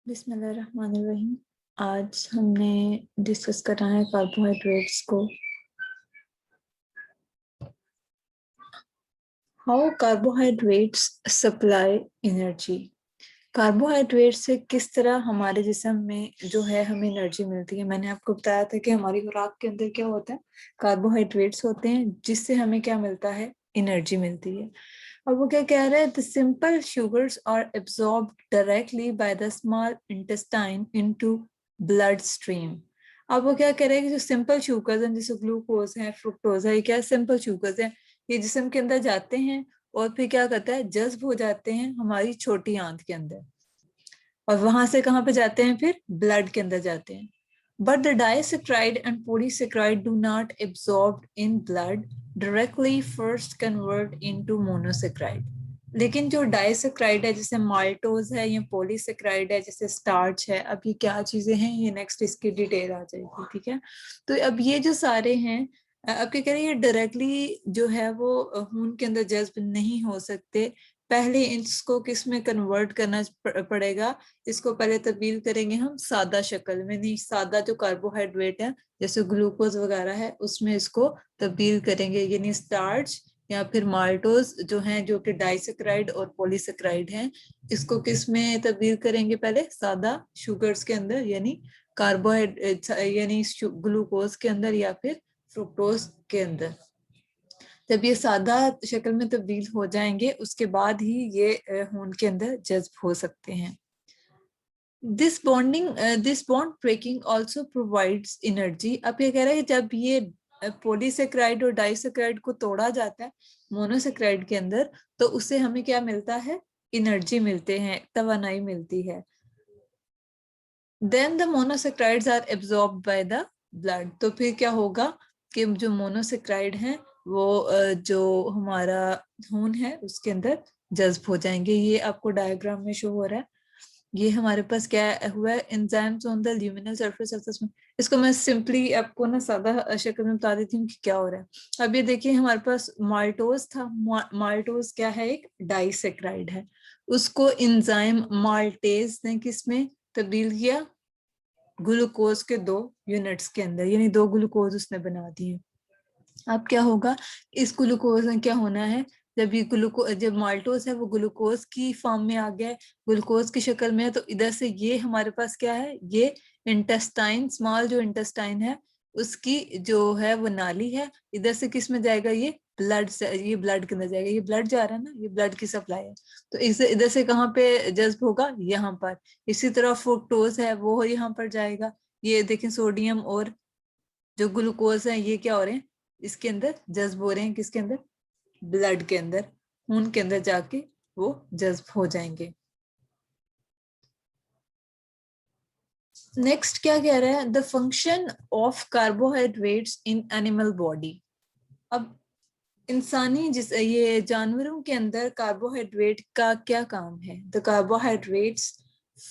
बिस्मिल्लाहिर्रहमानिर्रहीम। आज हमने डिस्कस करना है कार्बोहाइड्रेट्स को। How carbohydrates supply energy. Carbohydrate से किस तरह हमारे जिस्म में जो है हमें एनर्जी मिलती है। मैंने आपको बताया था कि हमारी खुराक के अंदर क्या होता है, कार्बोहाइड्रेट्स होते हैं, जिससे हमें क्या मिलता है, एनर्जी मिलती है। और वो क्या कह रहे हैं, the simple sugars are absorbed directly by the small intestine into blood stream. अब वो क्या कह रहे हैं कि जो सिंपल शुगर्स हैं, जैसे ग्लूकोज है, फ्रुक्टोज है, ये क्या सिंपल शुगर्स हैं, ये जिस्म के अंदर जाते हैं और फिर क्या करता है, जज्ब हो जाते हैं हमारी छोटी आंत के अंदर, और वहां से कहाँ पे जाते हैं, फिर ब्लड के अंदर जाते हैं। But the disaccharide and polysaccharide do not absorb in blood directly, first convert into monosaccharide. लेकिन जो डाइसेक्राइड है, जैसे माल्टोज है या पॉलीसेक्राइड है, जैसे स्टार्च है, अब ये क्या चीजें हैं, ये नेक्स्ट इसकी डिटेल आ जाएगी, ठीक है। तो अब ये जो सारे हैं, अब क्या कह रहे हैं, ये डायरेक्टली जो है वो खून के अंदर जज्ब नहीं हो सकते। पहले इसको किस में कन्वर्ट करना पड़ेगा, इसको पहले तब्दील करेंगे हम सादा शक्ल में, नहीं सादा जो कार्बोहाइड्रेट है जैसे ग्लूकोज वगैरह है उसमें इसको तब्दील करेंगे, यानी स्टार्च या फिर माल्टोज जो हैं, जो कि डाइसेक्राइड और पॉलीसेक्राइड हैं, इसको किस में तब्दील करेंगे, पहले सादा शुगर्स के अंदर, यानी कार्बोहाइड्रेट यानी ग्लूकोज के अंदर या फिर फ्रुक्टोज के अंदर। जब ये सादा शक्ल में तब्दील हो जाएंगे उसके बाद ही ये खून के अंदर जज्ब हो सकते हैं। This bond breaking also provides energy. अब ये कह रहा है कि जब ये पॉलीसेक्राइड और डाइसेक्राइड को तोड़ा जाता है मोनोसेक्राइड के अंदर, तो उससे हमें क्या मिलता है, एनर्जी मिलते हैं, तवानाई मिलती है। Then the monosaccharides are absorbed by the blood. तो फिर क्या होगा कि जो मोनोसेक्राइड हैं वो जो हमारा खून है उसके अंदर जज्ब हो जाएंगे। ये आपको डायग्राम में शो हो रहा है। ये हमारे पास क्या हुआ है, enzymes on the luminal surface of the small. इसको मैं सिंपली आपको ना सादा शक्ल में बता देती हूँ कि क्या हो रहा है। अब ये देखिए हमारे पास माल्टोज था, माल्टोज क्या है, एक डाइसेक्राइड है, उसको एंजाइम माल्टेज ने किसमें तब्दील किया, ग्लूकोज के 2 यूनिट्स के अंदर, यानी 2 ग्लूकोज उसने बना दिए। अब क्या होगा, इस ग्लूकोज में क्या होना है, जब ये जब माल्टोज है वो ग्लूकोज की फॉर्म में आ गया, ग्लूकोज की शक्ल में है, तो इधर से ये हमारे पास क्या है, ये इंटेस्टाइन, स्मॉल जो इंटेस्टाइन है उसकी जो है वो नाली है, इधर से किस में जाएगा, ये ब्लड से, ये ब्लड के अंदर जाएगा, ये ब्लड जा रहा है ना, ये ब्लड की सप्लाई है, तो इसे इधर से कहाँ पे जज्ब होगा, यहाँ पर। इसी तरह फ्रुक्टोज है वो यहाँ पर जाएगा। ये देखें सोडियम और जो ग्लूकोज है ये क्या हो रहे हैं, इसके अंदर जज्ब हो रहे हैं, किसके अंदर, ब्लड के अंदर, खून के अंदर जाके वो जज्ब हो जाएंगे। नेक्स्ट क्या कह रहा है, the function of carbohydrates in animal body. अब इंसानी जिस ये जानवरों के अंदर कार्बोहाइड्रेट का क्या काम है, the carbohydrates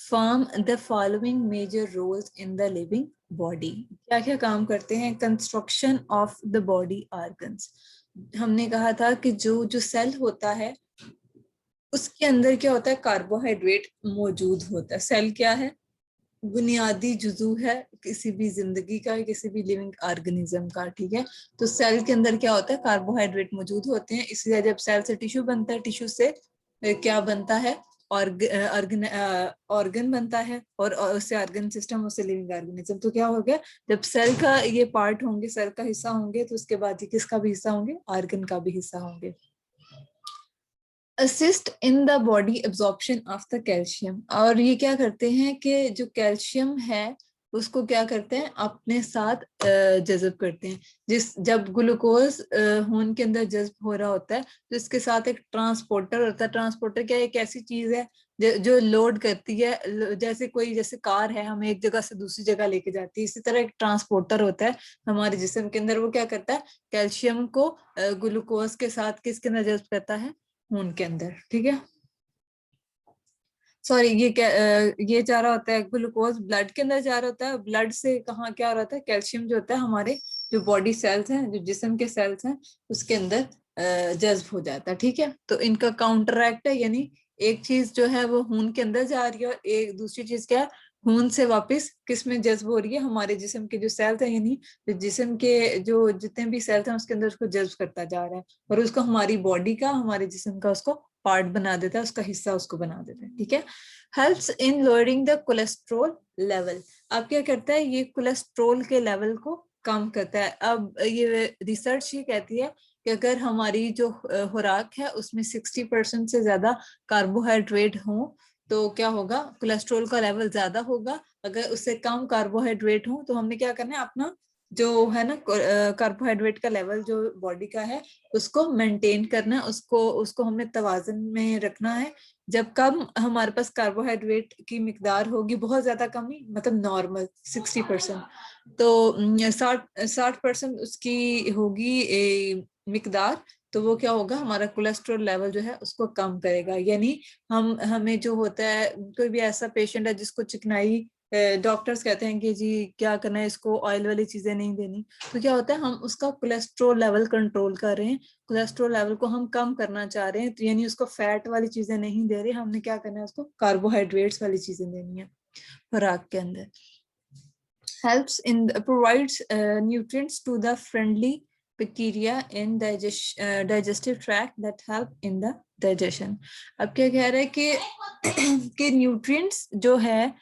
form the following major roles in the living body. क्या क्या काम करते हैं, construction of the body organs. हमने कहा था कि जो जो सेल होता है उसके अंदर क्या होता है, कार्बोहाइड्रेट मौजूद होता है। सेल क्या है, बुनियादी जुजू है किसी भी जिंदगी का, किसी भी लिविंग ऑर्गेनिज्म का, ठीक है। तो सेल के अंदर क्या होता है, कार्बोहाइड्रेट मौजूद होते हैं, इसलिए जब सेल से टिश्यू बनता है, टिश्यू से क्या बनता है, ऑर्गन बनता है, और उससे ऑर्गन सिस्टम, उससे लिविंग ऑर्गेनिज्म। तो क्या हो गया, जब सेल का ये पार्ट होंगे, सेल का हिस्सा होंगे, तो उसके बाद ये किसका भी हिस्सा होंगे, ऑर्गन का भी हिस्सा होंगे। Assist in the body absorption of the calcium. और ये क्या करते हैं कि जो कैल्शियम है उसको क्या करते हैं, अपने साथ जज्ब करते हैं। जब ग्लूकोज खून के अंदर जज्ब हो रहा होता है तो इसके साथ एक ट्रांसपोर्टर होता है। ट्रांसपोर्टर क्या, एक ऐसी चीज है जो लोड करती है, जैसे कार है, हमें एक जगह से दूसरी जगह लेके जाती है, इसी तरह एक ट्रांसपोर्टर होता है हमारे जिस्म के अंदर। वो क्या करता है, कैल्शियम को ग्लूकोज के साथ किसके अंदर जज्ब करता है, खून के अंदर, ठीक है। सॉरी, ये जा रहा होता है, ग्लूकोज ब्लड के अंदर जा रहा होता है, ब्लड से कहाँ क्या हो रहा था, कैल्शियम जो होता है हमारे जो बॉडी सेल्स हैं, जो जिस्म के सेल्स हैं, उसके अंदर जज्ब हो जाता है, ठीक है। तो इनका काउंटरैक्ट है, यानी एक चीज जो है वो खून के अंदर जा रही है और एक दूसरी चीज क्या है, खून से वापस किस में जज्ब हो रही है, हमारे जिस्म के जो सेल्स हैं, यानी जिस्म के जो जितने भी सेल्स हैं उसके अंदर उसको जज्ब करता जा रहा है और उसको हमारी बॉडी का, हमारे जिस्म का उसको पार्ट बना देता है, उसका हिस्सा उसको बना देता है। ठीक है, helps in lowering the cholesterol level. अब क्या करता है, ये कोलेस्ट्रोल के लेवल को कम करता है। अब ये रिसर्च ये कहती है कि अगर हमारी जो खुराक है उसमें 60% से ज्यादा कार्बोहाइड्रेट हो तो क्या होगा, कोलेस्ट्रॉल का लेवल ज्यादा होगा। अगर उससे कम कार्बोहाइड्रेट हो तो हमने क्या करना है, अपना जो है ना कार्बोहाइड्रेट का लेवल जो बॉडी का है उसको मेंटेन करना है, उसको उसको हमने तवाजन में रखना है। जब कम हमारे पास कार्बोहाइड्रेट की मिकदार होगी, बहुत ज्यादा कमी मतलब नॉर्मल 60%, तो 60% उसकी होगी मिकदार, तो वो क्या होगा, हमारा कोलेस्ट्रॉल लेवल जो है उसको कम करेगा। यानी हमें जो होता है, कोई भी ऐसा पेशेंट है जिसको चिकनाई, डॉक्टर्स कहते हैं कि जी क्या करना है, इसको ऑयल वाली चीजें नहीं देनी, तो क्या होता है, हम उसका कोलेस्ट्रॉल लेवल कंट्रोल कर रहे हैं, कोलेस्ट्रॉल लेवल को हम कम करना चाह रहे हैं, तो यानी उसको फैट वाली चीजें नहीं दे रहे, हमने क्या करना है, उसको कार्बोहाइड्रेट्स वाली चीजें देनी है खुराक के अंदर। helps in provides nutrients to the friendly bacteria in digestive tract that help in the digestion। अब क्या कह रहा है कि न्यूट्रिएंट्स जो है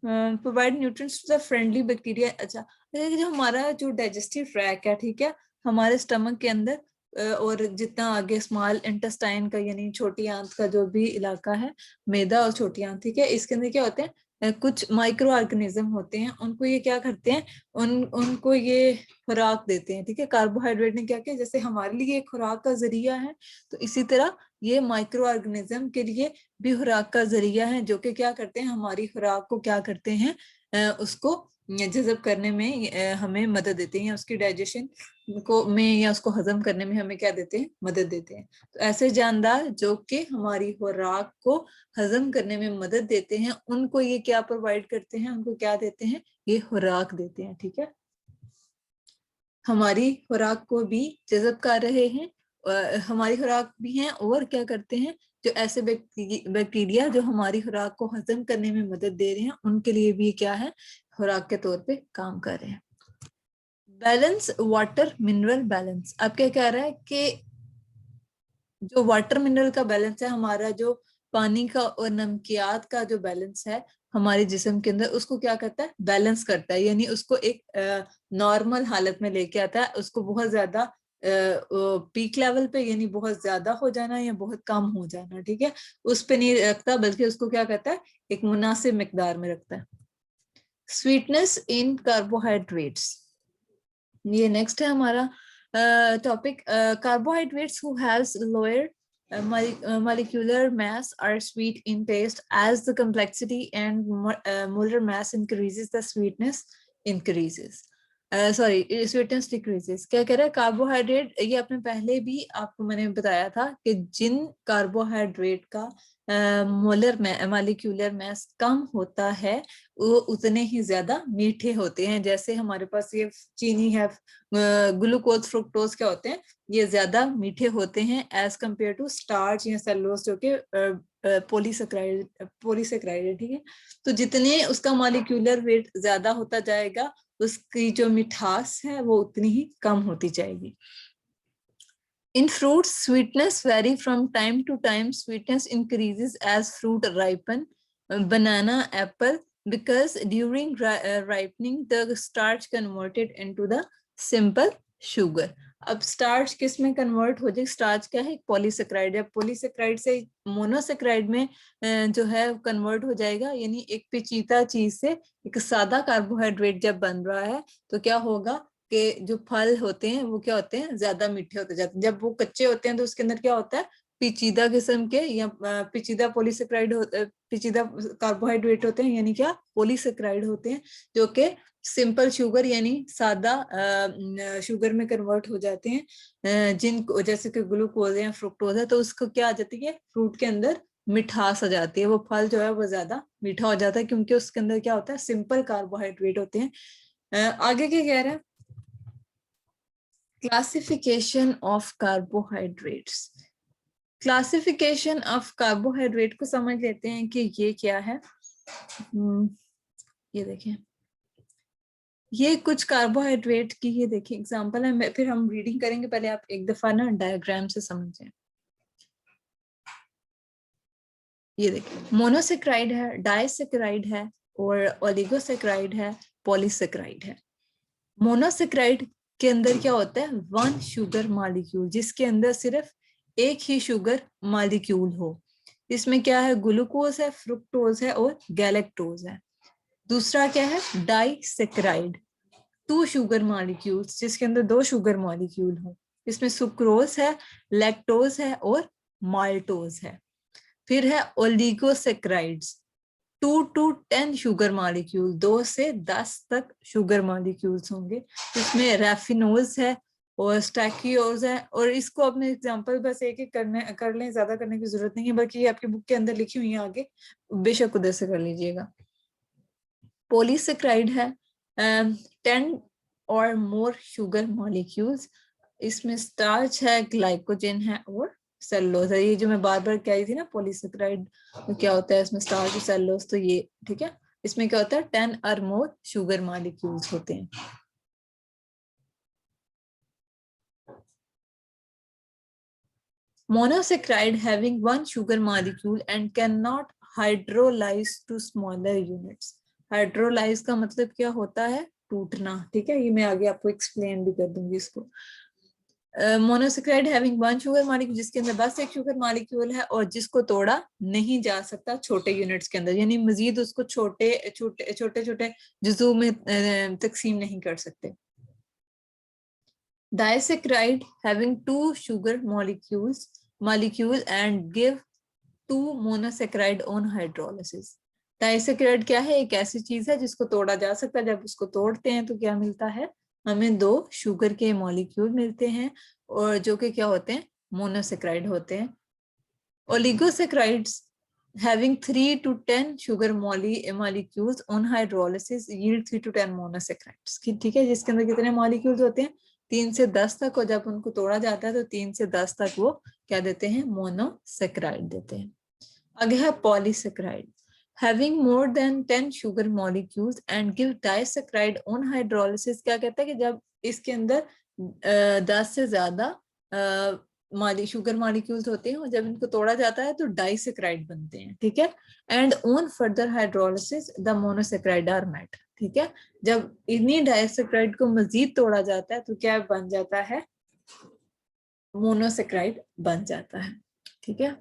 provide nutrients to the friendly bacteria. अच्छा, जो हमारा जो डाइजेस्टिव ट्रैक है, ठीक है, हमारे स्टमक के अंदर और जितना आगे स्मॉल इंटेस्टाइन का यानी छोटी आंत का जो भी इलाका है, मैदा और छोटी आंत, ठीक है, इसके अंदर क्या होते हैं, कुछ माइक्रो ऑर्गेनिज्म होते हैं, उनको ये क्या करते हैं, उनको ये खुराक देते हैं। ठीक है, कार्बोहाइड्रेट ने क्या किया, जैसे हमारे लिए खुराक का जरिया है, तो इसी तरह ये माइक्रो ऑर्गेनिज्म के लिए भी खुराक का जरिया है, जो कि क्या करते हैं, हमारी खुराक को क्या करते हैं, उसको जज़ब करने में हमें मदद देते हैं, या उसकी डाइजेशन को में या उसको हजम करने में हमें क्या देते हैं, मदद देते हैं। तो ऐसे जानदार जो कि हमारी खुराक को हजम करने में मदद देते हैं, उनको ये क्या प्रोवाइड करते हैं, उनको क्या देते हैं, ये खुराक देते हैं। ठीक है, हमारी खुराक को भी जज़ब कर रहे हैं, हमारी खुराक भी हैं, और क्या करते हैं, जो ऐसे बैक्टीरिया जो हमारी खुराक को हजम करने में मदद दे रहे हैं, उनके लिए भी क्या है, खुराक के तौर पे काम कर रहे हैं। Balance water mineral balance. अब क्या कह रहा है कि जो वाटर मिनरल का बैलेंस है, हमारा जो पानी का और नमकियात का जो बैलेंस है हमारे जिस्म के अंदर, उसको क्या करता है, बैलेंस करता है, यानी उसको एक नॉर्मल हालत में लेके आता है। उसको बहुत ज्यादा पीक लेवल पे यानी बहुत ज्यादा हो जाना या बहुत कम हो जाना, ठीक है, उस पे नहीं रखता, बल्कि उसको क्या करता है, एक मुनासिब मिकदार में रखता है। स्वीटनेस इन कार्बोहाइड्रेट्स, ये नेक्स्ट है हमारा topic. Carbohydrates who haves lower molecular mass are sweet in taste. As the complexity and molar mass increases, the sweetness increases. Sweetness decreases। क्या कह रहा है, कार्बोहाइड्रेट, ये आपने पहले भी आपको मैंने बताया था कि जिन कार्बोहाइड्रेट का मोलर मॉलिक्यूलर मैस कम होता है वो उतने ही ज्यादा मीठे होते हैं। जैसे हमारे पास ये चीनी है, ग्लूकोज फ्रुक्टोज क्या होते हैं, ये ज्यादा मीठे होते हैं एज कंपेयर टू स्टार्च या सेलुलोज जो कि पॉलीसेक्राइड है। ठीक है, तो जितने उसका मॉलिक्यूलर वेट ज्यादा होता जाएगा, उसकी जो मिठास है वो उतनी ही कम होती जाएगी। In fruits, sweetness vary from time to time. Sweetness increases as fruit ripen. Banana, apple, because during ripening, the starch converted into the simple sugar. अब स्टार्च किस में कन्वर्ट हो जाए, स्टार्च क्या है, एक पॉलीसेक्राइड है, पॉलीसेक्राइड से मोनोसेक्राइड में जो है कन्वर्ट हो जाएगा, यानी एक पेचीदा चीज से एक सादा कार्बोहाइड्रेट जब बन रहा है, तो क्या होगा कि जो फल होते हैं वो क्या होते हैं, ज्यादा मीठे होते जाते हैं। जब वो कच्चे होते हैं तो उसके अंदर क्या होता है, पेचीदा किस्म के या पेचीदा पॉलीसेक्राइड पेचीदा कार्बोहाइड्रेट होते हैं, यानी क्या, पॉलीसेक्राइड होते हैं, जो कि सिंपल शुगर यानी सादा शुगर में कन्वर्ट हो जाते हैं, जिनको जैसे कि ग्लूकोज या फ्रुक्टोज है, तो उसको क्या आ जाती है, फ्रूट के अंदर मिठास आ जाती है, वो फल जो है वो ज्यादा मीठा हो जाता है, क्योंकि उसके अंदर क्या होता है, सिंपल कार्बोहाइड्रेट होते हैं। आगे क्या कह रहा है, classification of carbohydrates. Classification of carbohydrate को समझ लेते हैं कि ये क्या है। ये देखें, ये कुछ कार्बोहाइड्रेट की ये देखिए एग्जांपल है, फिर हम रीडिंग करेंगे, पहले आप एक दफा ना डायग्राम से समझें। ये देखिए, मोनोसेक्राइड है, डाइसेक्राइड है और ओलिगोसेक्राइड है, पॉलीसेक्राइड है। मोनोसेक्राइड के अंदर क्या होता है, वन शुगर मॉलिक्यूल, जिसके अंदर सिर्फ एक ही शुगर मॉलिक्यूल हो। इसमें क्या है, ग्लूकोज है, फ्रुक्टोज है और गैलेक्टोज है। दूसरा क्या है, डाइसेक्राइड, टू शुगर मॉलिक्यूल्स, जिसके अंदर दो शुगर मॉलिक्यूल हो। इसमें सुक्रोज है, लैक्टोज है और माल्टोज है। फिर है ओलिगोसेक्राइड्स, 2 to 10 शुगर मॉलिक्यूल, 2 से 10 तक शुगर मॉलिक्यूल्स होंगे। इसमें रैफिनोज है और स्टैकियोज है, और इसको अपने एग्जांपल बस एक एक कर लें, ज्यादा करने की जरूरत नहीं है, बल्कि ये आपकी बुक के अंदर लिखी हुई है, आगे बेशक उधर से कर लीजिएगा। पॉलीसेक्राइड है 10 और मोर शुगर मॉलिक्यूल्स। इसमें स्टार्च है, ग्लाइकोजन है और सेलुलोज है। ये जो मैं बार बार कह रही थी ना, पॉलीसेक्राइड क्या होता है, इसमें स्टार्च और सेलुलोज, तो ये ठीक है। इसमें क्या होता है, 10 और मोर शुगर मॉलिक्यूल्स होते हैं। Monosaccharide having one sugar molecule and can not hydrolyse to smaller units. Hydrolyse का मतलब क्या होता है, टूटना, ठीक है। ये मैं आगे आपको एक्सप्लेन भी कर दूंगी इसको। Monosaccharide having one sugar molecule, जिसके अंदर बस एक शुगर मॉलिक्यूल है और जिसको तोड़ा नहीं जा सकता छोटे यूनिट्स के अंदर, यानी मजीद उसको छोटे छोटे छोटे छोटे जुजू में तकसीम नहीं कर सकते। Disaccharide having two sugar molecule and give two monosaccharide on hydrolysis. Disaccharide क्या है, एक ऐसी चीज है जिसको तोड़ा जा सकता है। जब उसको तोड़ते हैं तो क्या मिलता है, हमें 2 शुगर के मॉलिक्यूल मिलते हैं, और जो कि क्या होते हैं, मोनोसेक्राइड होते हैं। Oligosaccharides having 3 to 10 sugar molecules on hydrolysis yield 3 to 10 monosaccharides, ठीक है। जिसके अंदर कितने मॉलिक्यूल्स होते हैं, 3 से 10 तक, और जब उनको तोड़ा जाता है तो 3 से 10 तक वो क्या देते हैं, मोनोसेक्राइड देते हैं। आगे है polysaccharide, having more than 10 sugar molecules and give disaccharide on hydrolysis। क्या कहता है कि जब इसके अंदर 10 से ज्यादा शुगर मॉलिक्यूल्स होते हैं और जब इनको तोड़ा जाता है तो डाइसेक्राइड बनते हैं, ठीक है। And on further hydrolysis the monosaccharide are met, ठीक है। जब इन्हीं डाइसेक्राइड को मजीद तोड़ा जाता है तो क्या बन जाता है, मोनोसेक्राइड बन जाता है, ठीक है।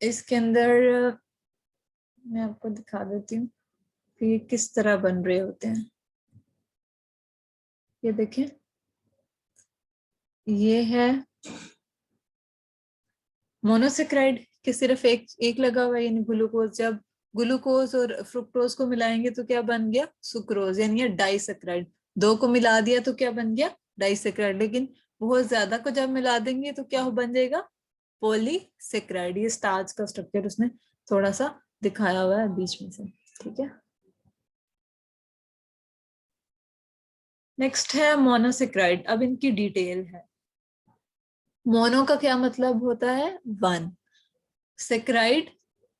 इसके अंदर मैं आपको दिखा देती हूँ कि किस तरह बन रहे होते हैं। ये देखें, ये है मोनोसेक्राइड के सिर्फ एक लगा हुआ है, यानी ग्लूकोज। जब ग्लूकोज और फ्रुक्टोज को मिलाएंगे तो क्या बन गया, सुक्रोज, यानी डाइसेक्राइड। 2 को मिला दिया तो क्या बन गया, डाइसेक्राइड। लेकिन बहुत ज्यादा को जब मिला देंगे तो क्या बन जाएगा, पॉलीसेक्राइड। ये स्टार्च का स्ट्रक्चर उसने थोड़ा सा दिखाया हुआ है बीच में से, ठीक है। नेक्स्ट है मोनोसेक्राइड। अब इनकी डिटेल है। मोनो का क्या मतलब होता है, 1, सेक्राइड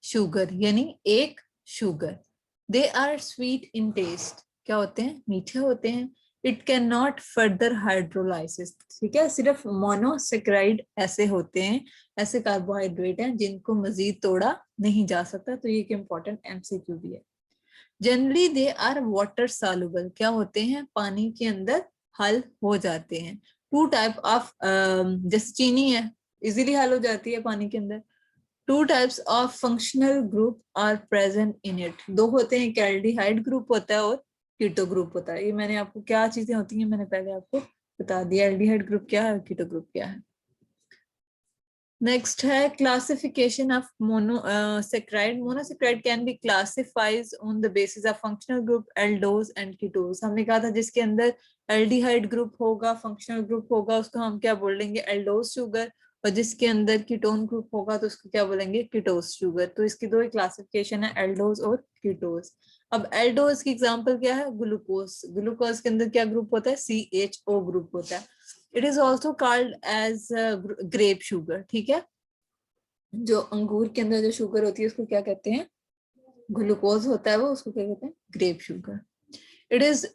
शुगर, यानी एक शुगर। They are sweet in taste, क्या होते हैं, मीठे होते हैं। It can not further hydrolysis, ठीक है। सिर्फ मोनोसेक्राइड ऐसे होते हैं, ऐसे कार्बोहाइड्रेट हैं जिनको मजीद तोड़ा नहीं जा सकता। तो ये एक इम्पोर्टेंट एमसीक्यू भी है। Generally they are water soluble, क्या होते हैं, पानी के अंदर हल हो जाते हैं। 2 टाइप ऑफ, जैसे चीनी है, इजीली हल हो जाती है पानी के अंदर। 2 types of functional group are present in it. 2 होते हैं, एल्डिहाइड ग्रुप होता है और कीटो ग्रुप होता है। ये मैंने आपको क्या चीजें होती हैं मैंने पहले आपको बता दिया, एल्डिहाइड ग्रुप क्या है, कीटो ग्रुप क्या है। नेक्स्ट है classification of monosaccharide. Monosaccharide can be classified on the basis of functional group aldose and ketose. हमने कहा था जिसके अंदर एल्डिहाइड ग्रुप होगा, फंक्शनल ग्रुप होगा, उसको हम क्या बोलेंगे, एल्डोज शुगर। और जिसके अंदर कीटोन ग्रुप होगा तो उसको क्या बोलेंगे, कीटोस शुगर। तो इसकी 2 ही क्लासिफिकेशन है, एल्डोज और कीटोस। अब एल्डोज की एग्जांपल क्या है, ग्लूकोज। ग्लूकोज के अंदर क्या ग्रुप होता है, CHO ग्रुप होता है। It is also called as grape sugar, ठीक है। जो अंगूर के अंदर जो शुगर होती है उसको क्या कहते हैं, ग्लूकोज होता है वो, उसको क्या कहते हैं, grape sugar. It is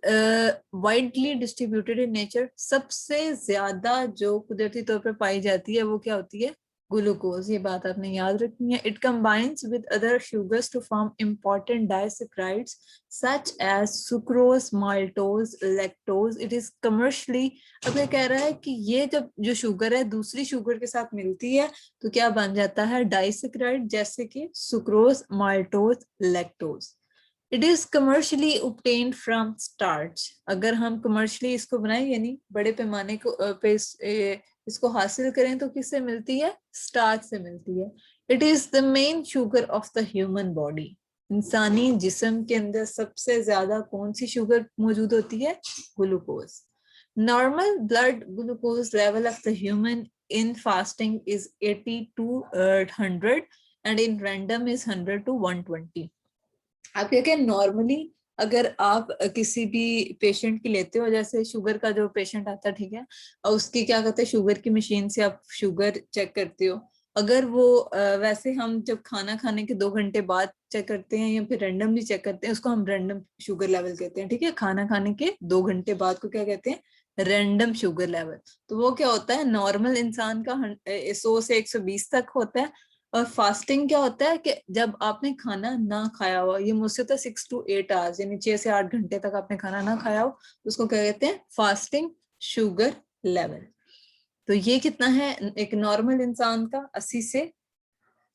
widely distributed in nature, सबसे ज्यादा जो कुदरती तौर पर पाई जाती है वो क्या होती है, ग्लूकोज, ये बात आपने याद रखनी है। It combines with other sugars to form important disaccharides such as sucrose, maltose, lactose. It is commercially, अब ये कह रहा है कि ये जब जो शुगर है दूसरी शुगर के साथ मिलती है तो क्या बन जाता है, डाइसैकाराइड, जैसे कि sucrose, maltose, lactose. It is commercially obtained from starch, अगर हम कमर्शियली इसको बनाएं यानी बड़े पैमाने को पे इसको हासिल करें तो किससे मिलती है, स्टार्च से मिलती है। It is the main sugar of the human body, इंसानी जिस्म के अंदर सबसे ज्यादा कौन सी शुगर मौजूद होती है, glucose. Normal blood glucose level of the human in fasting is 80 to 100 and in random is 100 to 120। आप क्या कहें, नॉर्मली अगर आप किसी भी पेशेंट की लेते हो, जैसे शुगर का जो पेशेंट आता है, ठीक है, और उसकी क्या कहते हैं, शुगर की मशीन से आप शुगर चेक करते हो, अगर वो वैसे हम जब खाना खाने के 2 घंटे बाद चेक करते हैं या फिर रैंडमली चेक करते हैं, उसको हम रैंडम शुगर लेवल कहते हैं, ठीक है। खाना खाने के 2 घंटे बाद को क्या कहते हैं, रैंडम शुगर लेवल। तो वो क्या होता है, नॉर्मल इंसान का 100 से 120 तक होता है। और फास्टिंग क्या होता है कि जब आपने खाना ना खाया हो, ये मुझसे तो 6 to 8 आवर्स यानी 6 से 8 घंटे तक आपने खाना ना खाया हो, तो उसको क्या कहते हैं, फास्टिंग शुगर लेवल। तो ये कितना है एक नॉर्मल इंसान का, 80 से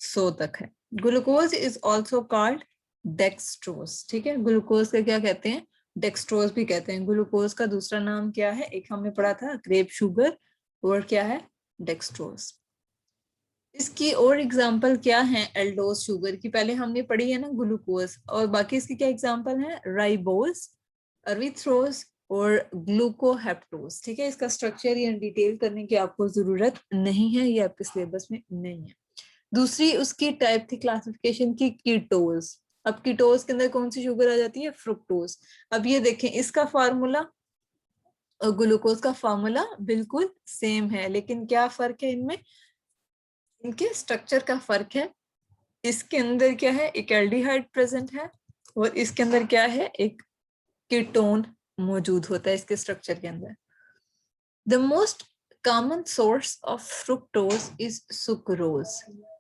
100 तक है। Glucose is also called dextrose, ठीक है, ग्लूकोज का क्या कहते हैं, डेक्सट्रोज भी कहते हैं। ग्लूकोज का दूसरा नाम क्या है, एक हमने पढ़ा था ग्रेप शुगर, और क्या है, डेक्सट्रोज। इसकी और एग्जाम्पल क्या है, एल्डोज शुगर की पहले हमने पढ़ी है ना, ग्लूकोज, और बाकी इसकी क्या एग्जाम्पल है, राइबोज, अरिथ्रोज और ग्लूकोहेप्टोज, ठीक है। इसका स्ट्रक्चर या डिटेल करने की आपको जरूरत नहीं है, ये आपके सिलेबस में नहीं है। दूसरी उसकी टाइप थी क्लासिफिकेशन की, कीटोज। अब कीटोज के अंदर कौन सी शुगर आ जाती है, फ्रुक्टोज। अब ये देखें, इसका फार्मूला और ग्लूकोज का फार्मूला बिल्कुल सेम है, लेकिन क्या फर्क है इनमें, इनके स्ट्रक्चर का फर्क है। इसके अंदर क्या है, एक एल्डिहाइड प्रेजेंट है, और इसके अंदर क्या है, एक कीटोन मौजूद होता है इसके स्ट्रक्चर के अंदर। The most common source of fructose is sucrose,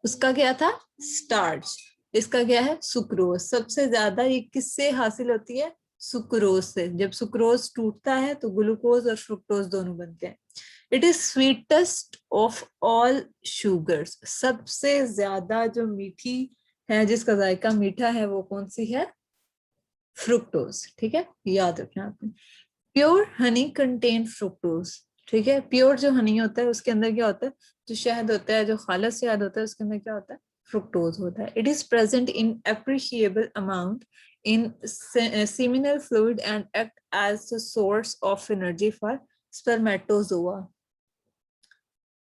उसका क्या था, स्टार्च, इसका क्या है, सुक्रोज। सबसे ज्यादा ये किससे हासिल होती है, सुक्रोज से। जब सुक्रोज टूटता है तो ग्लूकोज और फ्रुक्टोज दोनों बनते हैं। It is sweetest of all sugars, सबसे ज्यादा जो मीठी है, जिसका जायका मीठा है, वो कौन सी है, फ्रुक्टोज, ठीक है, याद रखना आपने। प्योर हनी कंटेन फ्रुक्टोज, ठीक है, प्योर जो हनी होता है उसके अंदर क्या होता है, जो शहद होता है, जो खालिस शहद होता है, उसके अंदर क्या होता है, फ्रुक्टोज होता है। It is present in appreciable amount in seminal fluid and act as the source of energy for spermatozoa।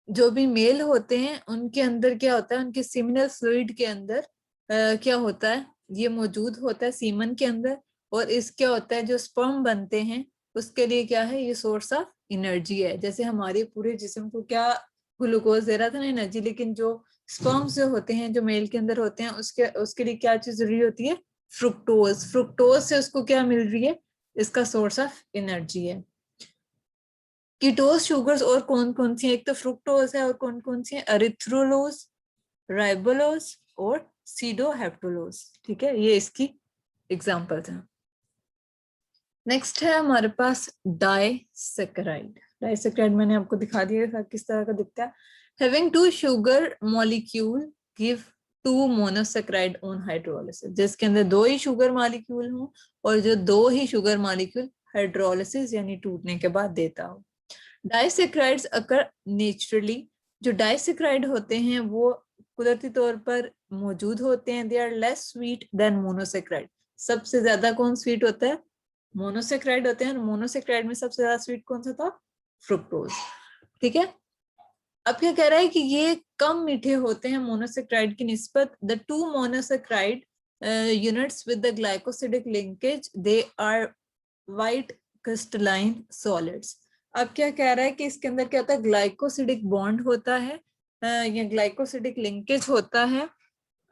जो भी मेल होते हैं उनके अंदर क्या होता है, उनके सीमिनल फ्लूइड के अंदर क्या होता है, ये मौजूद होता है सीमन के अंदर। और इस क्या होता है, जो स्पर्म बनते हैं उसके लिए क्या है, ये सोर्स ऑफ एनर्जी है। जैसे हमारे पूरे जिस्म को क्या ग्लूकोज दे रहा था ना, एनर्जी, लेकिन जो स्पर्म्स जो होते हैं, जो मेल के अंदर होते हैं, उसके लिए क्या चीज जरूरी होती है, फ्रुक्टोज। फ्रुक्टोज से उसको क्या मिल रही है, इसका सोर्स ऑफ एनर्जी है। कीटोज शुगर्स और कौन कौन सी है, एक तो फ्रुक्टोज है, और कौन कौन सी है, अरिथ्रोलोज, राइबोलोज और सीडोहेप्टोलोज, ठीक है, ये इसकी एग्जांपल्स हैं। नेक्स्ट है हमारे पास डाइसैकाराइड। डाइसैकाराइड मैंने आपको दिखा दिया था किस तरह का दिखता है। Having two sugar molecule give 2 monosaccharide on hydrolysis, जिसके अंदर 2 ही शुगर मॉलिक्यूल हो और जो 2 ही शुगर मॉलिक्यूल हाइड्रोलिसिस यानी टूटने के बाद देता हो। डाइसैकाराइड्स अकर नेचुरली, जो डाइसैकाराइड होते हैं वो कुदरती तौर पर मौजूद होते हैं। They are less sweet than monosaccharide, सबसे ज्यादा कौन स्वीट होता है, मोनोसैकाराइड होते हैं। मोनोसैकाराइड में सबसे ज्यादा स्वीट कौन सा था, फ्रुक्टोज, ठीक है। अब क्या कह रहा है कि ये कम मीठे होते हैं मोनोसैकाराइड की निस्बत। The 2 monosaccharide units with the glycosidic linkage, they are white crystalline solids। अब क्या कह रहा है कि इसके अंदर क्या होता है, ग्लाइकोसिडिक बॉन्ड होता है या ग्लाइकोसिडिक लिंकेज होता है,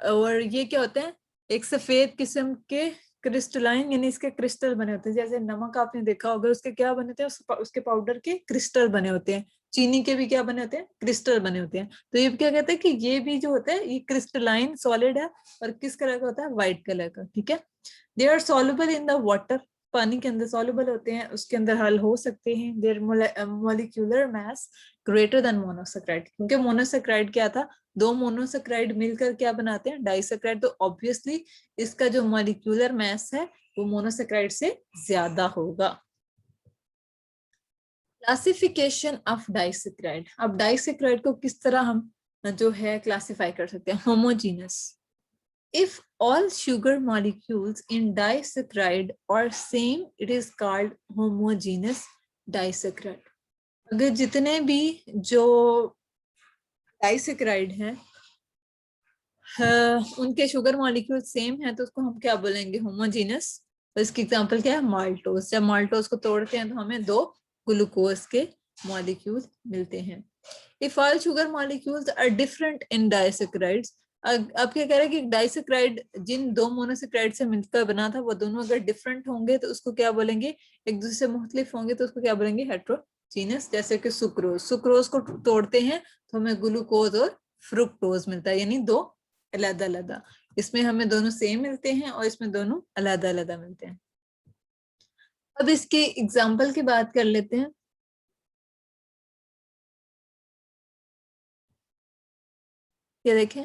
और ये क्या होते हैं, एक सफेद किस्म के क्रिस्टलाइन, यानी इसके क्रिस्टल बने होते हैं। जैसे नमक आपने देखा होगा, उसके क्या बने होते हैं, उसके पाउडर के क्रिस्टल बने होते हैं। चीनी के भी क्या बने होते हैं, क्रिस्टल बने होते हैं। तो ये क्या कहते हैं कि ये भी जो होता है ये क्रिस्टलाइन सॉलिड है, और किस कलर का होता है, व्हाइट कलर का। ठीक है, they are soluble in the water, पानी के अंदर सॉल्युबल होते हैं, उसके अंदर हल हो सकते हैं। Their molecular mass greater than monosaccharide, क्योंकि मोनोसेक्राइड क्या था, दो मोनोसेक्राइड मिलकर क्या बनाते हैं, डाइसेक्राइड। तो ऑब्वियसली इसका जो मॉलिक्यूलर मास है वो मोनोसेक्राइड से ज्यादा होगा। क्लासिफिकेशन ऑफ डाइसेक्राइड, अब डाइसेक्राइड को किस तरह हम जो है क्लासिफाई कर सकते हैं, homogeneous. If all sugar molecules in disaccharide are same, it is called homogeneous disaccharide. अगर जितने भी जो डाइसेक्राइड हैं उनके शुगर मॉलिक्यूल सेम है तो उसको हम क्या बोलेंगे, होमोजीनस। तो इसकी एग्जांपल क्या है, माल्टोस। जब माल्टोस को तोड़ते हैं तो हमें दो ग्लूकोज के मॉलिक्यूल मिलते हैं। If all sugar molecules are different in disaccharides, अब क्या कह रहे हैं कि डाइसेक्राइड जिन दो मोनोसेक्राइड से मिलकर बना था वो दोनों अगर डिफरेंट होंगे तो उसको क्या बोलेंगे, एक दूसरे से मुख्तलिफ होंगे तो उसको क्या बोलेंगे, हेट्रोजीनस। जैसे कि सुक्रोज, सुक्रोज को तोड़ते हैं तो हमें ग्लूकोज और फ्रुक्टोज मिलता है, यानी दो अलग अलग। इसमें हमें दोनों सेम मिलते हैं और इसमें दोनों अलग अलग मिलते हैं। अब इसके एग्जाम्पल की बात कर लेते हैं। ये देखें,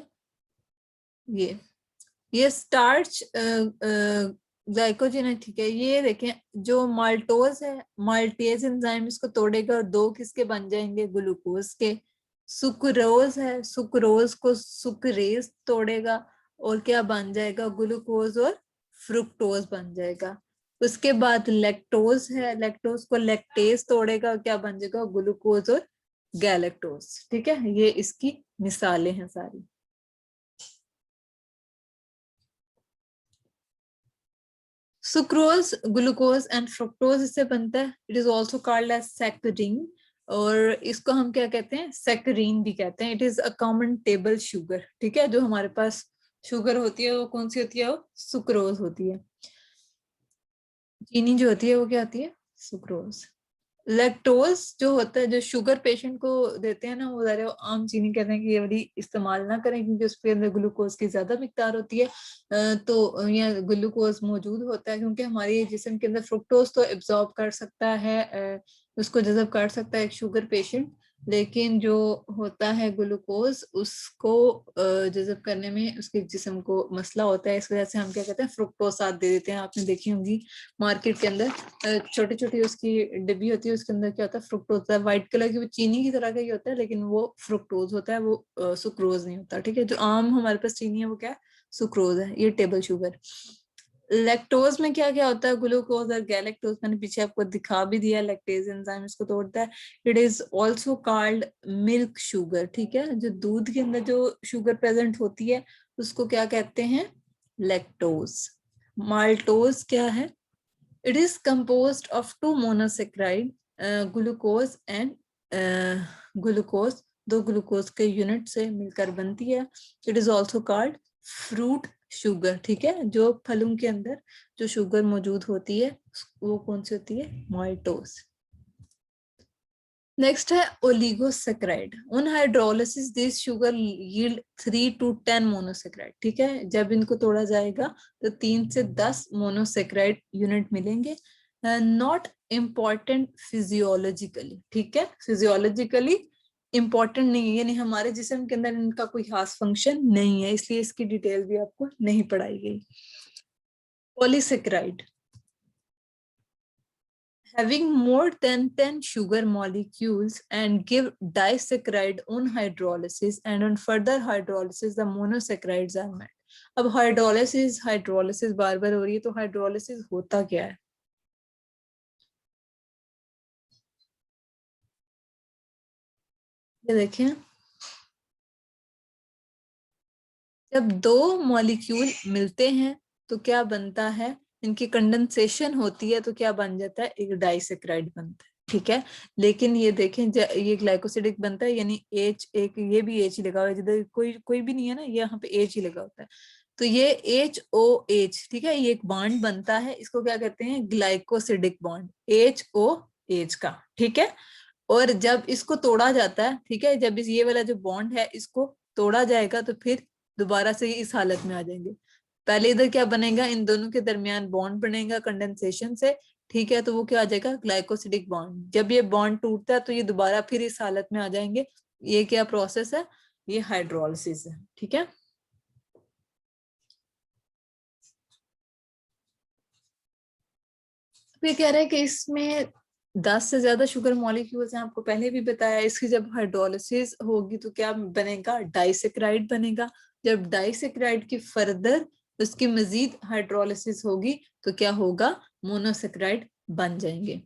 ये स्टार्च ग्लाइकोजन है, ठीक है। ये देखें, जो माल्टोज है, माल्टेज एंजाइम इसको तोड़ेगा और दो किसके बन जाएंगे, ग्लूकोज के। सुक्रोज है, सुक्रोज को सुक्रेज तोड़ेगा और क्या बन जाएगा, ग्लूकोज और फ्रुक्टोज बन जाएगा। उसके बाद लैक्टोज है, लैक्टोज को लैक्टेज तोड़ेगा और क्या बन जाएगा, ग्लूकोज और गैलेक्टोज। ठीक है, ये इसकी मिसालें हैं सारी। सुक्रोज, ग्लूकोज एंड फ्रुक्टोज इससे बनता है। It is also called as saccharin, और इसको हम क्या कहते हैं, सैकरीन भी कहते हैं। It is a common table sugar. ठीक है, जो हमारे पास शुगर होती है वो कौन सी होती है, वो सुक्रोज होती है। चीनी जो होती है वो क्या होती है, सुक्रोज। लैक्टोज जो होता है, जो शुगर पेशेंट को देते हैं ना, वो ज़रा आम चीनी कहते हैं कि ये वाली इस्तेमाल ना करें क्योंकि उसके अंदर ग्लूकोज की ज्यादा मिकदार होती है। तो यहाँ ग्लूकोज मौजूद होता है क्योंकि हमारे जिस्म के अंदर फ्रुक्टोज तो एब्जॉर्ब कर सकता है, उसको जज़ब कर सकता है एक शुगर पेशेंट, लेकिन जो होता है ग्लूकोज उसको जज़ब करने में उसके जिस्म को मसला होता है। इस वजह से हम क्या कहते हैं, फ्रुक्टोसाद दे देते हैं। आपने देखी होंगी मार्केट के अंदर छोटी छोटी उसकी डिब्बी होती है, उसके अंदर क्या होता है, फ्रुक्टोज होता है, व्हाइट कलर की। वो चीनी की तरह का ही होता है लेकिन वो फ्रुक्टोज होता है, वो सुक्रोज नहीं होता। ठीक है, जो आम हमारे पास चीनी है वो क्या है, सुक्रोज है, ये टेबल शुगर। लैक्टोज में क्या क्या होता है, ग्लूकोज और गैलेक्टोज, मैंने पीछे आपको दिखा भी दिया। लैक्टेज एंजाइम इसको तोड़ता है। It is also called milk sugar. ठीक है, जो दूध के अंदर जो शुगर प्रेजेंट होती है उसको क्या कहते हैं, लैक्टोज। माल्टोज क्या है, it is composed of two monosaccharide, glucose and glucose, दो ग्लूकोज के यूनिट से मिलकर बनती है। It is also called fruit sugar. ठीक है, जो फलों के अंदर जो शुगर मौजूद होती है वो कौन सी होती है, माल्टोज। नेक्स्ट है oligosaccharide. On hydrolysis this sugar yield 3 to 10 monosaccharide. ठीक है, जब इनको तोड़ा जाएगा तो 3 से 10 मोनोसेक्राइड यूनिट मिलेंगे। Not important physiologically. ठीक है, फिजियोलॉजिकली इंपॉर्टेंट नहीं है, यानी हमारे जिस्म के अंदर इनका कोई खास फंक्शन नहीं है, इसलिए इसकी डिटेल भी आपको नहीं पढ़ाई गई। Polysaccharide, having more than 10 sugar molecules and give disaccharide on hydrolysis, and on further hydrolysis the monosaccharides are made. अब हाइड्रोलिसिस बार बार हो रही है, तो हाइड्रोलिसिस होता क्या है, ये देखें। जब दो मॉलिक्यूल मिलते हैं तो क्या बनता है, इनकी कंडेंसेशन होती है तो क्या बन जाता है, एक डाइसेक्राइड बनता है। ठीक है। लेकिन ये देखें ये ग्लाइकोसिडिक बनता है, यानी एच एक, ये भी एच ही लगा हुआ है, जिधर कोई कोई भी नहीं है ना, ये यहाँ पे एच ही लगा होता है। तो ये एच ओ एच, ठीक है, ये एक बॉन्ड बनता है, इसको क्या कहते हैं, glycosidic bond, H O H का, ठीक है। और जब इसको तोड़ा जाता है, ठीक है, जब इस ये वाला जो बॉन्ड है इसको तोड़ा जाएगा तो फिर दोबारा से इस हालत में आ जाएंगे। पहले इधर क्या बनेगा, इन दोनों के दरमियान बॉन्ड बनेगा कंडेंसेशन से, ठीक है, तो वो क्या आ जाएगा, ग्लाइकोसिडिक बॉन्ड। जब ये बॉन्ड टूटता है तो ये दोबारा फिर इस हालत में आ जाएंगे। ये क्या प्रोसेस है, ये हाइड्रोलिसिस है, ठीक है। ये कह रहे हैं कि इसमें 10 से ज्यादा शुगर मॉलिक्यूल्स हैं, आपको पहले भी बताया। इसकी जब हाइड्रोलिसिस होगी तो क्या बनेगा, डाइसेक्राइड बनेगा। जब डाइसेक्राइड की फर्दर उसकी मजीद हाइड्रोलिसिस होगी तो क्या होगा, मोनोसेक्राइड बन जाएंगे।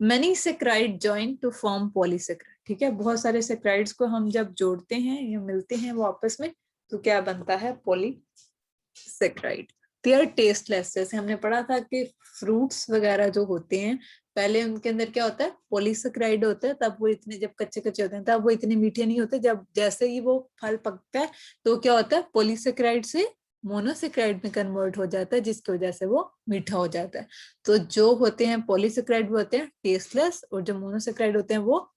Many saccharide join to form polysaccharide, ठीक है, बहुत सारे सेक्राइड्स को हम जब जोड़ते हैं या मिलते हैं वो आपस में तो क्या बनता है, पॉलीसेक्राइड। दे आर टेस्टलेस, जैसे हमने पढ़ा था कि फ्रूट्स वगैरह जो होते हैं पहले उनके अंदर क्या होता है, पॉलीसेक्राइड होता है, तब वो इतने, जब कच्चे कच्चे होते हैं तब वो इतने मीठे नहीं होते, जब जैसे ही वो फल पकता है तो क्या होता है, पॉलीसेक्राइड से मोनोसेक्राइड में कन्वर्ट हो जाता है, जिसकी वजह से वो मीठा हो जाता है। तो जो होते हैं पॉलीसेक्राइड वो होते हैं टेस्टलेस, और जो मोनोसेक्राइड होते हैं वो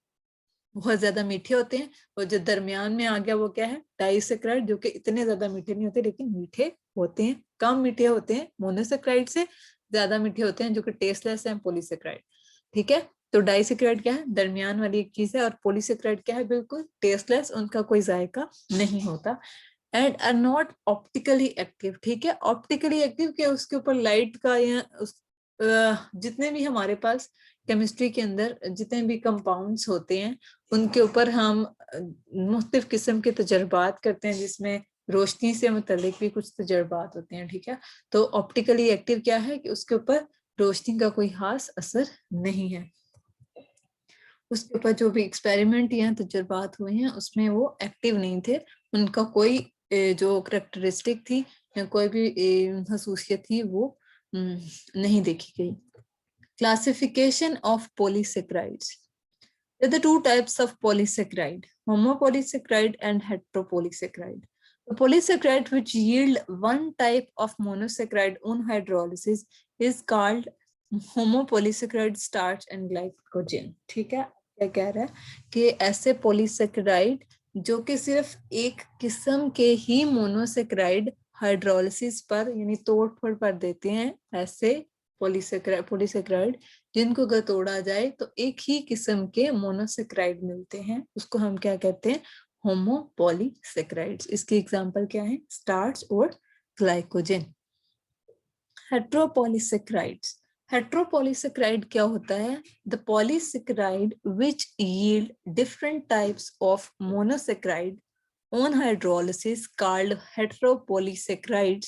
बहुत ज्यादा मीठे होते हैं। और जो दरमियान में आ गया वो क्या है, डाइसेक्राइड, जो कि इतने ज्यादा मीठे नहीं होते लेकिन मीठे होते हैं, कम मीठे होते हैं, मोनोसेक्राइड से ज्यादा मीठे होते हैं, जो कि टेस्टलेस है, पॉलीसेक्राइड, ठीक है। तो डाइसेक्राइड क्या है, दरमियान वाली एक चीज है, और पॉलीसेक्राइड क्या है, बिल्कुल टेस्टलेस, उनका कोई जायका नहीं होता। And are not optically active, ठीक है, ऑप्टिकली एक्टिव क्या, उसके ऊपर लाइट का या जितने भी हमारे पास केमिस्ट्री के अंदर जितने भी कंपाउंड्स होते हैं उनके ऊपर हम मुख्तलिफ किस्म के तजर्बात करते हैं, जिसमें रोशनी से मुतल्लिक भी कुछ तजर्बात होते हैं, ठीक है। तो ऑप्टिकली एक्टिव क्या है कि उसके ऊपर रोशनी का कोई खास असर नहीं है, उसके ऊपर जो भी एक्सपेरिमेंट या तजर्बात हुए हैं उसमें वो एक्टिव नहीं थे, उनका कोई जो करेक्टरिस्टिक थी या कोई भी खसूसियत थी वो नहीं देखी गई। Classification of polysaccharides. There are the two types of polysaccharide, homopolysaccharide and heteropolysaccharide. The polysaccharide which yield one type of monosaccharide on hydrolysis is called homopolysaccharide starch and glycogen. ठीक है, क्या कह रहा है कि ऐसे पोलीसेक्राइड जो कि सिर्फ एक किस्म के ही मोनोसेक्राइड हाइड्रोलिसिस पर यानी तोड़ फोड़ पर देते हैं, ऐसे पोलीसेक्राइड जिनको अगर तोड़ा जाए तो एक ही किस्म के मोनोसेक्राइड मिलते हैं, उसको हम क्या कहते हैं, होमोपॉलीसेक्राइड्स। इसकी एग्जांपल क्या है, स्टार्च और ग्लाइकोजन। हेट्रोपॉलीसेक्राइड्स, हेट्रोपॉलीसेक्राइड क्या होता है, the polysaccharide which yield different types of monosaccharide on hydrolysis called heteropolysaccharides,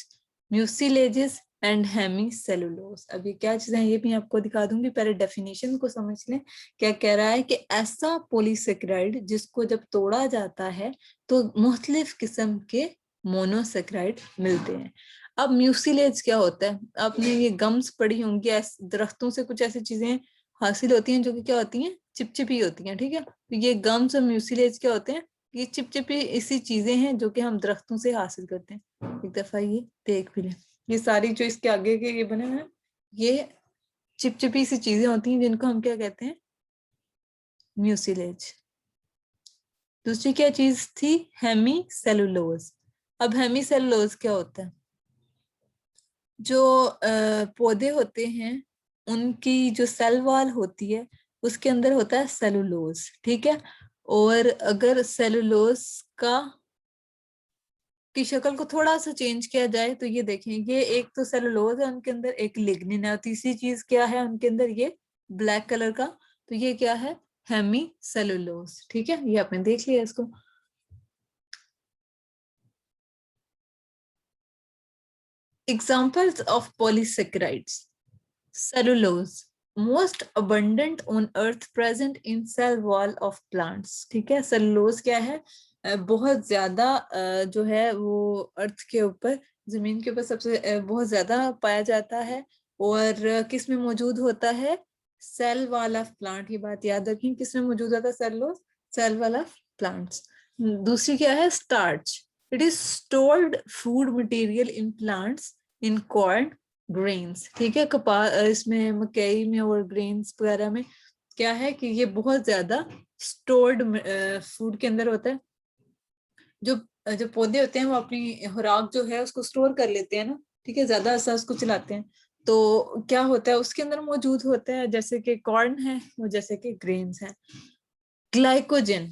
mucilages and hemicellulose। अब ये क्या चीजें हैं ये भी आपको दिखा दूंगी, पहले डेफिनेशन को समझ लें। क्या कह रहा है कि ऐसा पोलीसेक्राइड जिसको जब तोड़ा जाता है तो मुख्तलिफ किस्म के मोनोसेक्राइड मिलते हैं। अब म्यूसिलेज क्या होता है, आपने ये गम्स पढ़ी होंगी, दरख्तों से कुछ ऐसी चीजें हासिल होती हैं जो कि क्या होती हैं, चिपचिपी होती हैं, ठीक है। तो ये गम्स और म्यूसिलेज क्या होते हैं, ये चिपचिपी ऐसी चीजें हैं जो कि हम दरख्तों से हासिल करते हैं। एक दफा ये देख भी लें, ये सारी जो इसके आगे के ये बने हुए हैं ये चिपचिपी सी चीजें होती हैं जिनको हम क्या कहते हैं, म्यूसिलेज। दूसरी क्या चीज थी, हेमी सेलुलोज। अब हेमी सेलुलोज क्या होता है, जो पौधे होते हैं उनकी जो सेल वॉल होती है उसके अंदर होता है सेलुलोज, ठीक है। और अगर सेलुलोज का की शक्ल को थोड़ा सा चेंज किया जाए तो ये देखें, ये एक तो सेलुलोज है उनके अंदर, एक लिग्निन है, और तीसरी चीज क्या है उनके अंदर, ये ब्लैक कलर का, तो ये क्या है, हेमी सेलुलोज, ठीक है। ये आपने देख लिया इसको। Examples of polysaccharides. Cellulose, most abundant on earth, present in cell wall of plants, ठीक है। सेलुलोज क्या है, बहुत ज्यादा जो है वो अर्थ के ऊपर, जमीन के ऊपर सबसे बहुत ज्यादा पाया जाता है, और किस में मौजूद होता है, सेल वाला प्लांट, ये बात याद रखें, किसमें मौजूद होता है सेलुलोज? सेल वाला प्लांट्स। दूसरी क्या है? Starch. It is stored food material in plants in corn grains. ठीक है, कपास, इसमें मकई में और ग्रेन्स वगैरह में क्या है कि ये बहुत ज्यादा स्टोर्ड फूड के अंदर होता है। जो जो पौधे होते हैं वो अपनी खुराक जो है उसको स्टोर कर लेते हैं ना, ठीक है, ज्यादा अरसा उसको चलाते हैं। तो क्या होता है उसके अंदर मौजूद होता है, जैसे कि कॉर्न है वो, जैसे कि ग्रेन्स है। Glycogen,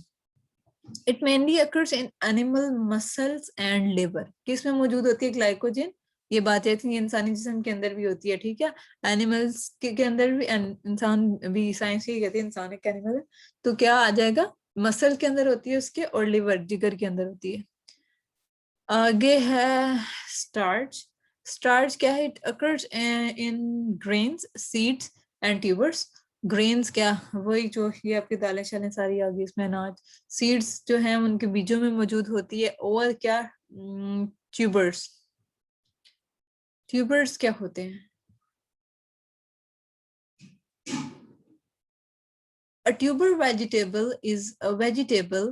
it mainly occurs in animal muscles and liver. किसमें मौजूद होती है ग्लाइकोजन? ये बात है कि इंसानी जिस्म के अंदर भी होती है, ठीक है, एनिमल्स के अंदर भी, इंसान भी, साइंस ये कहती है इंसान एक एनिमल है। तो क्या आ जाएगा? मसल के अंदर होती है उसके, और लिवर, जिगर के अंदर होती है। आगे है स्टार्च। स्टार्च क्या है? It occurs in grains, seeds and tubers. Grains क्या? वही जो ये आपकी दालें शालें सारी आ गई इसमें, अनाज। सीड्स जो है उनके बीजों में मौजूद होती है, और क्या? ट्यूबर्स। ट्यूबर्स क्या होते हैं? A tuber vegetable is a vegetable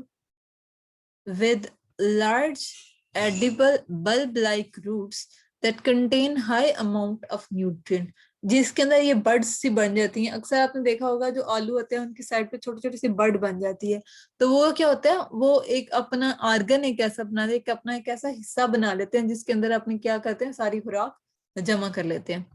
with large edible bulb-like roots that contain high amount of nutrient, जिसके अंदर ये बर्ड्स सी बन जाती हैं। अक्सर आपने देखा होगा जो आलू होते हैं उनकी साइड पे छोटी छोटी सी बर्ड बन जाती है। तो वो क्या होता है, वो एक अपना ऑर्गन एक ऐसा बना लेते हैं, अपना एक ऐसा हिस्सा बना लेते हैं जिसके अंदर अपनी क्या करते हैं, सारी खुराक जमा कर लेते हैं।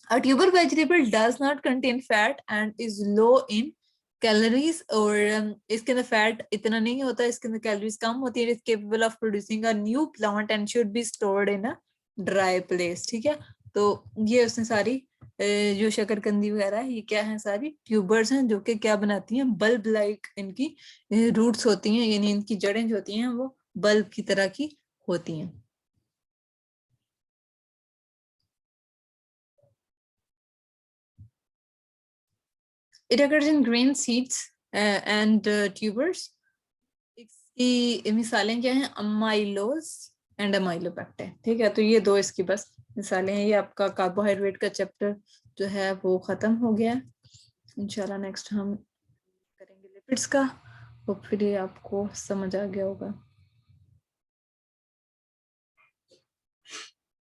A tuber vegetable does not contain fat and is low in calories, और इसके अंदर फैट इतना नहीं होता, इसके अंदर कैलोरीज कम होती है। It capable of producing a new plant and should be stored in a dry place. ठीक है, तो ये उसने सारी जो शकरकंदी वगैरह है ये क्या है, सारी ट्यूबर्स हैं जो कि क्या बनाती हैं, बल्ब लाइक इनकी रूट्स होती हैं, यानी इनकी जड़ें जो होती हैं वो बल्ब की तरह की होती हैं। It occurs in grain seeds and tubers. इसकी मिसालें क्या हैं? Amylose and amylopectin. ठीक है, तो ये दो इसकी बस मिसालें हैं। ये आपका कार्बोहाइड्रेट का चैप्टर जो है वो खत्म हो गया है। इंशाल्लाह नेक्स्ट हम करेंगे लिपिड्स का। होपफुली आपको समझ आ गया होगा।